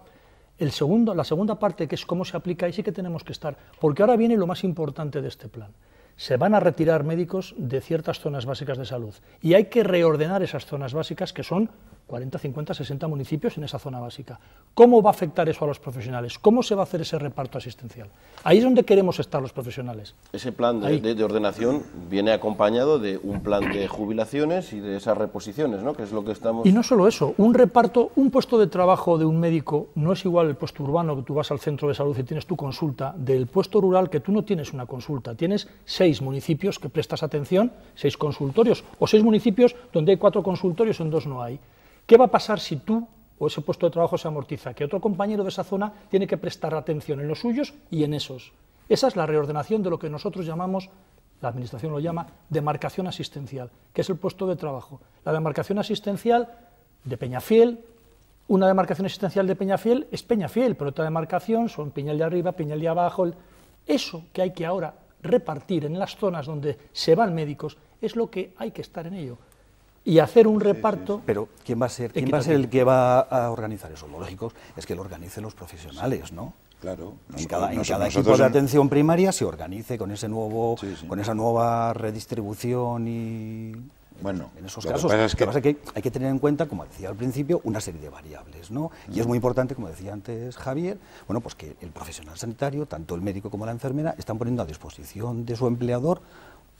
la segunda parte, que es cómo se aplica, ahí sí que tenemos que estar, porque ahora viene lo más importante de este plan. Se van a retirar médicos de ciertas zonas básicas de salud y hay que reordenar esas zonas básicas, que son 40, 50, 60 municipios en esa zona básica. ¿Cómo va a afectar eso a los profesionales? ¿Cómo se va a hacer ese reparto asistencial? Ahí es donde queremos estar los profesionales. Ese plan de ordenación viene acompañado de un plan de jubilaciones y de esas reposiciones, ¿no? Que es lo que estamos... Y no solo eso, un puesto de trabajo de un médico no es igual el puesto urbano, que tú vas al centro de salud y tienes tu consulta, del puesto rural, que tú no tienes una consulta, tienes 6 municipios que prestas atención, 6 consultorios, o 6 municipios donde hay 4 consultorios, en 2 no hay. ¿Qué va a pasar si tú o ese puesto de trabajo se amortiza? Que otro compañero de esa zona tiene que prestar atención en los suyos y en esos. Esa es la reordenación de lo que nosotros llamamos, la Administración lo llama, demarcación asistencial, que es el puesto de trabajo. La demarcación asistencial de Peñafiel, una demarcación asistencial de Peñafiel es Peñafiel, pero otra demarcación son Piñal de arriba, Piñal de abajo. Eso que hay que ahora repartir en las zonas donde se van médicos es lo que hay que estar en ello. Y hacer un reparto... Pero ¿quién va a ser el que va a organizar eso? Lo lógico es que lo organicen los profesionales, ¿no? Claro. En cada equipo de atención primaria se organice con esa nueva redistribución y... Bueno, en esos casos, lo que pasa es que hay que tener en cuenta, como decía al principio, una serie de variables, ¿no? Y es muy importante, como decía antes Javier, bueno, pues que el profesional sanitario, tanto el médico como la enfermera, están poniendo a disposición de su empleador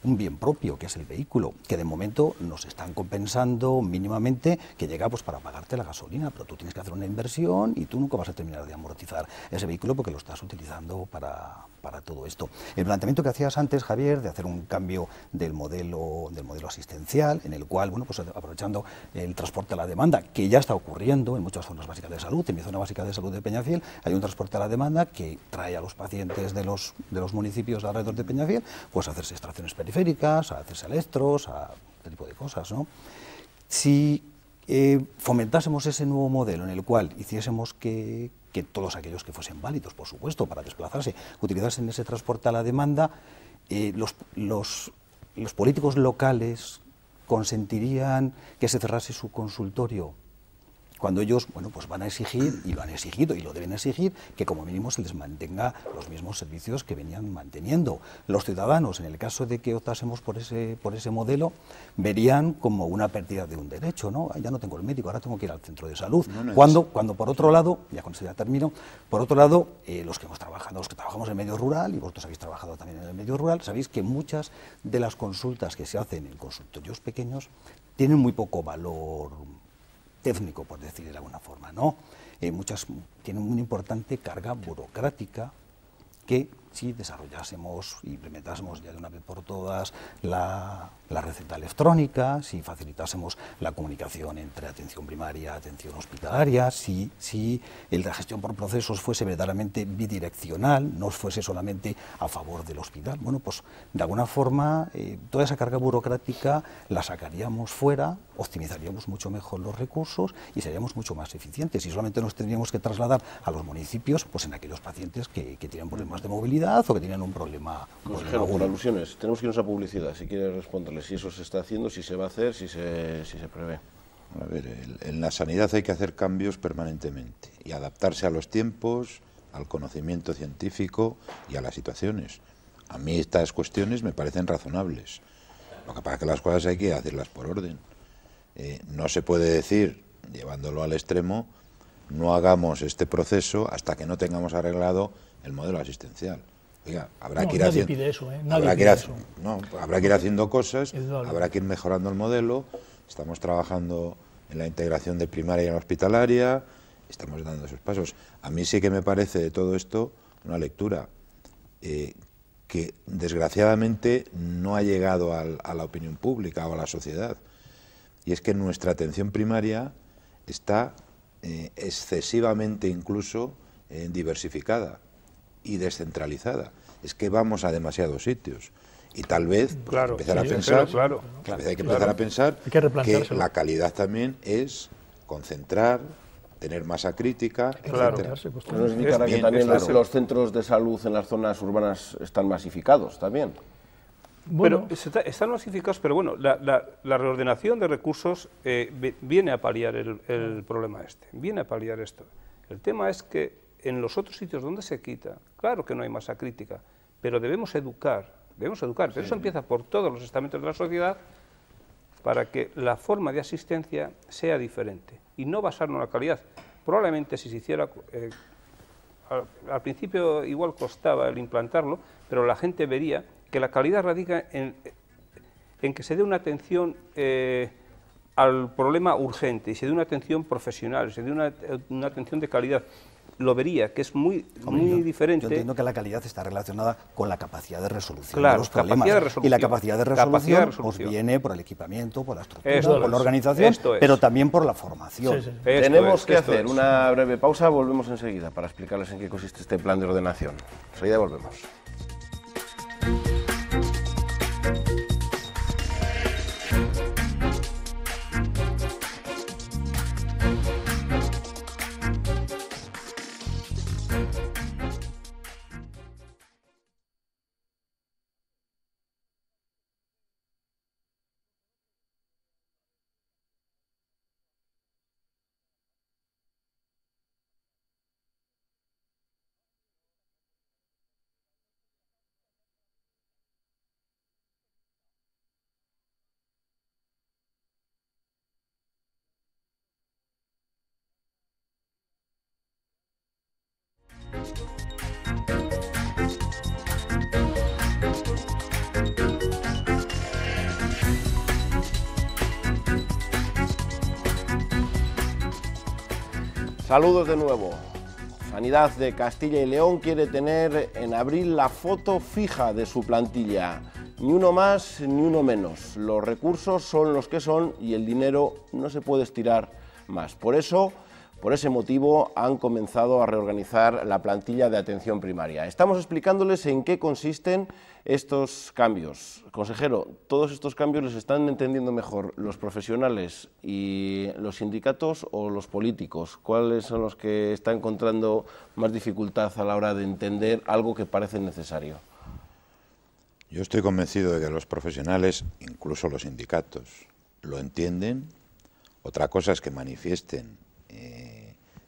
un bien propio, que es el vehículo, que de momento nos están compensando mínimamente, que llega pues para pagarte la gasolina, pero tú tienes que hacer una inversión y tú nunca vas a terminar de amortizar ese vehículo porque lo estás utilizando para todo esto. El planteamiento que hacías antes, Javier, de hacer un cambio del modelo asistencial, en el cual, bueno, pues aprovechando el transporte a la demanda, que ya está ocurriendo en muchas zonas básicas de salud, en mi zona básica de salud de Peñafiel, hay un transporte a la demanda que trae a los pacientes de los municipios alrededor de Peñafiel, pues a hacerse extracciones periféricas, a hacerse electros, a este tipo de cosas, ¿no? Si fomentásemos ese nuevo modelo en el cual hiciésemos que todos aquellos que fuesen válidos, por supuesto, para desplazarse, utilizasen ese transporte a la demanda, los políticos locales consentirían que se cerrase su consultorio cuando ellos, bueno, pues van a exigir, y lo han exigido y lo deben exigir, que como mínimo se les mantenga los mismos servicios que venían manteniendo. Los ciudadanos, en el caso de que optásemos por ese modelo, verían como una pérdida de un derecho, ¿no? Ya no tengo el médico, ahora tengo que ir al centro de salud. Cuando por otro lado, ya con esto ya termino, por otro lado, los que trabajamos en el medio rural, y vosotros habéis trabajado también en el medio rural, sabéis que muchas de las consultas que se hacen en consultorios pequeños tienen muy poco valor técnico, por decir de alguna forma, ¿no? Muchas tienen una importante carga burocrática que si desarrollásemos, implementásemos ya de una vez por todas la receta electrónica, si facilitásemos la comunicación entre atención primaria, atención hospitalaria, si la gestión por procesos fuese verdaderamente bidireccional, no fuese solamente a favor del hospital, bueno, pues de alguna forma toda esa carga burocrática la sacaríamos fuera, optimizaríamos mucho mejor los recursos y seríamos mucho más eficientes, y solamente nos tendríamos que trasladar a los municipios, pues en aquellos pacientes que tienen problemas de movilidad o que tienen un problema. Consejero, por alusiones, tenemos que irnos a publicidad, si quiere responderle si eso se está haciendo, si se va a hacer, si se prevé. A ver, en la sanidad hay que hacer cambios permanentemente y adaptarse a los tiempos, al conocimiento científico y a las situaciones. A mí estas cuestiones me parecen razonables. Lo que pasa es que las cosas hay que hacerlas por orden. No se puede decir, llevándolo al extremo, no hagamos este proceso hasta que no tengamos arreglado el modelo asistencial. Oiga, habrá que ir haciendo cosas, habrá que ir mejorando el modelo. Estamos trabajando en la integración de primaria y la hospitalaria, estamos dando esos pasos. A mí sí que me parece de todo esto una lectura que desgraciadamente no ha llegado a la opinión pública o a la sociedad. Y es que nuestra atención primaria está excesivamente incluso diversificada y descentralizada. Es que vamos a demasiados sitios y tal vez empezar a pensar, hay que empezar a pensar que la calidad también es concentrar, tener masa crítica, etcétera. Nos indicará que también los centros de salud en las zonas urbanas están masificados también. Bueno, están masificados, pero bueno, la reordenación de recursos viene a paliar el problema este, viene a paliar esto. El tema es que en los otros sitios donde se quita, claro que no hay masa crítica, pero debemos educar, pero eso empieza por todos los estamentos de la sociedad para que la forma de asistencia sea diferente y no basarnos en la calidad. Probablemente si se hiciera, al principio igual costaba el implantarlo, pero la gente vería que la calidad radica en que se dé una atención al problema urgente y se dé una atención profesional, se dé una atención de calidad. Lo vería, que es muy diferente. Yo entiendo que la calidad está relacionada con la capacidad de resolución de los problemas. Y la capacidad de resolución pues viene por el equipamiento, por la estructura, por la organización, pero también por la formación. Tenemos que hacer una breve pausa, volvemos enseguida para explicarles en qué consiste este plan de ordenación. Enseguida volvemos. Saludos de nuevo. Sanidad de Castilla y León quiere tener en abril la foto fija de su plantilla. Ni uno más ni uno menos. Los recursos son los que son y el dinero no se puede estirar más. Por eso, Por ese motivo han comenzado a reorganizar la plantilla de atención primaria. Estamos explicándoles en qué consisten estos cambios. Consejero, ¿todos estos cambios les están entendiendo mejor los profesionales y los sindicatos o los políticos? ¿Cuáles son los que están encontrando más dificultad a la hora de entender algo que parece necesario? Yo estoy convencido de que los profesionales, incluso los sindicatos, lo entienden. Otra cosa es que manifiesten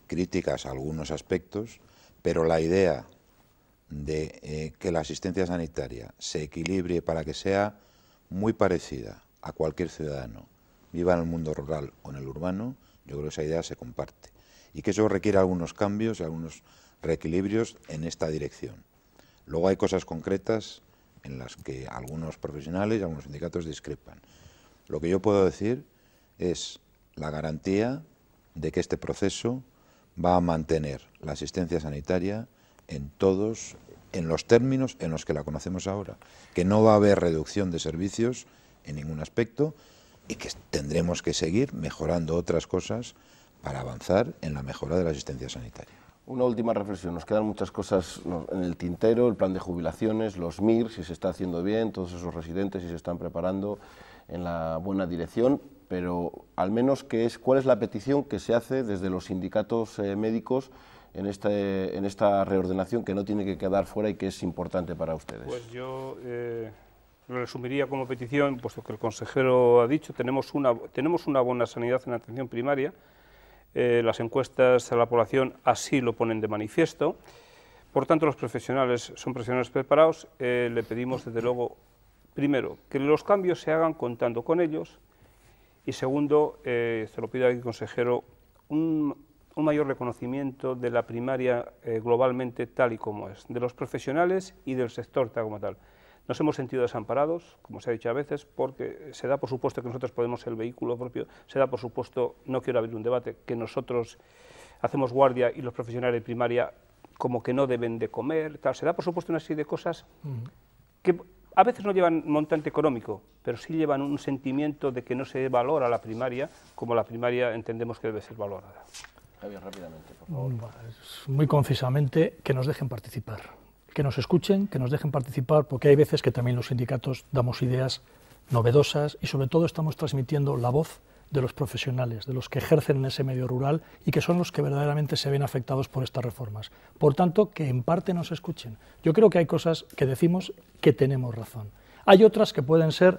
críticas a algunos aspectos, pero la idea de que la asistencia sanitaria se equilibre para que sea muy parecida a cualquier ciudadano, viva en el mundo rural o en el urbano, yo creo que esa idea se comparte y que eso requiere algunos cambios, algunos reequilibrios en esta dirección. Luego hay cosas concretas en las que algunos profesionales y algunos sindicatos discrepan. Lo que yo puedo decir es la garantía de que este proceso va a mantener la asistencia sanitaria en los términos en los que la conocemos ahora, que no va a haber reducción de servicios en ningún aspecto y que tendremos que seguir mejorando otras cosas para avanzar en la mejora de la asistencia sanitaria. Una última reflexión, nos quedan muchas cosas en el tintero, el plan de jubilaciones, los MIR, si se está haciendo bien, todos esos residentes si se están preparando en la buena dirección, pero al menos ¿cuál es la petición que se hace desde los sindicatos médicos en esta reordenación que no tiene que quedar fuera y que es importante para ustedes? Pues yo lo resumiría como petición, puesto que el consejero ha dicho, tenemos una buena sanidad en la atención primaria, las encuestas a la población así lo ponen de manifiesto, por tanto los profesionales son profesionales preparados, le pedimos desde luego, primero, que los cambios se hagan contando con ellos, y segundo, se lo pido aquí, consejero, un mayor reconocimiento de la primaria globalmente tal y como es, de los profesionales y del sector tal como tal. Nos hemos sentido desamparados, como se ha dicho a veces, porque se da por supuesto que nosotros podemos ser el vehículo propio, se da por supuesto, no quiero abrir un debate, que nosotros hacemos guardia y los profesionales de primaria como que no deben de comer, tal. Se da por supuesto una serie de cosas que a veces no llevan montante económico, pero sí llevan un sentimiento de que no se valora la primaria como la primaria entendemos que debe ser valorada. Javier, rápidamente, por favor. Muy concisamente, que nos dejen participar, que nos escuchen, que nos dejen participar, porque hay veces que también los sindicatos damos ideas novedosas y sobre todo estamos transmitiendo la voz de los profesionales, de los que ejercen en ese medio rural y que son los que verdaderamente se ven afectados por estas reformas. Por tanto, que en parte nos escuchen. Yo creo que hay cosas que decimos que tenemos razón. Hay otras que pueden ser,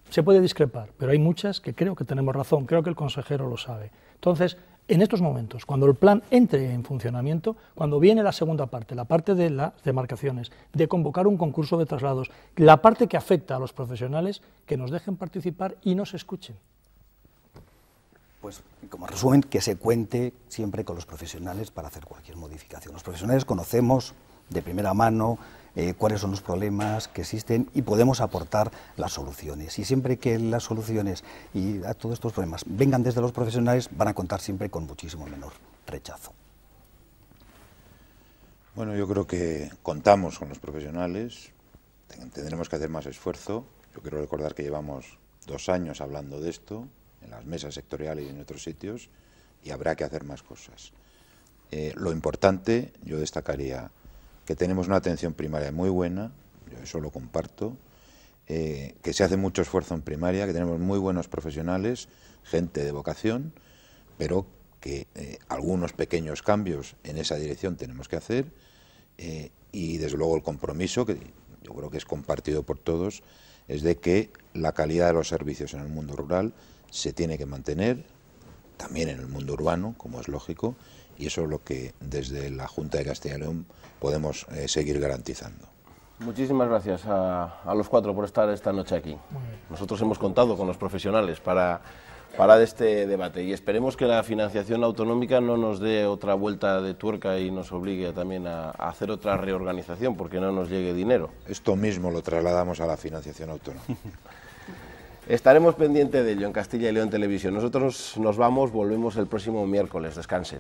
se puede discrepar, pero hay muchas que creo que tenemos razón, creo que el consejero lo sabe. Entonces, en estos momentos, cuando el plan entre en funcionamiento, cuando viene la segunda parte, la parte de las demarcaciones, de convocar un concurso de traslados, la parte que afecta a los profesionales, que nos dejen participar y nos escuchen. Pues, como resumen, que se cuente siempre con los profesionales para hacer cualquier modificación. Los profesionales conocemos de primera mano cuáles son los problemas que existen y podemos aportar las soluciones. Y siempre que las soluciones y a todos estos problemas vengan desde los profesionales, van a contar siempre con muchísimo menor rechazo. Bueno, yo creo que contamos con los profesionales, tendremos que hacer más esfuerzo. Yo quiero recordar que llevamos 2 años hablando de esto, en las mesas sectoriales y en otros sitios, y habrá que hacer más cosas. Lo importante, yo destacaría que tenemos una atención primaria muy buena, yo eso lo comparto, que se hace mucho esfuerzo en primaria, que tenemos muy buenos profesionales, gente de vocación, pero que algunos pequeños cambios en esa dirección tenemos que hacer, y desde luego el compromiso, que yo creo que es compartido por todos, es de que la calidad de los servicios en el mundo rural se tiene que mantener, también en el mundo urbano, como es lógico, y eso es lo que desde la Junta de Castilla y León podemos seguir garantizando. Muchísimas gracias a los 4 por estar esta noche aquí. Nosotros hemos contado con los profesionales para este debate y esperemos que la financiación autonómica no nos dé otra vuelta de tuerca y nos obligue también a hacer otra reorganización porque no nos llegue dinero. Esto mismo lo trasladamos a la financiación autonómica. Estaremos pendientes de ello en Castilla y León Televisión. Nosotros nos vamos, volvemos el próximo miércoles. Descansen.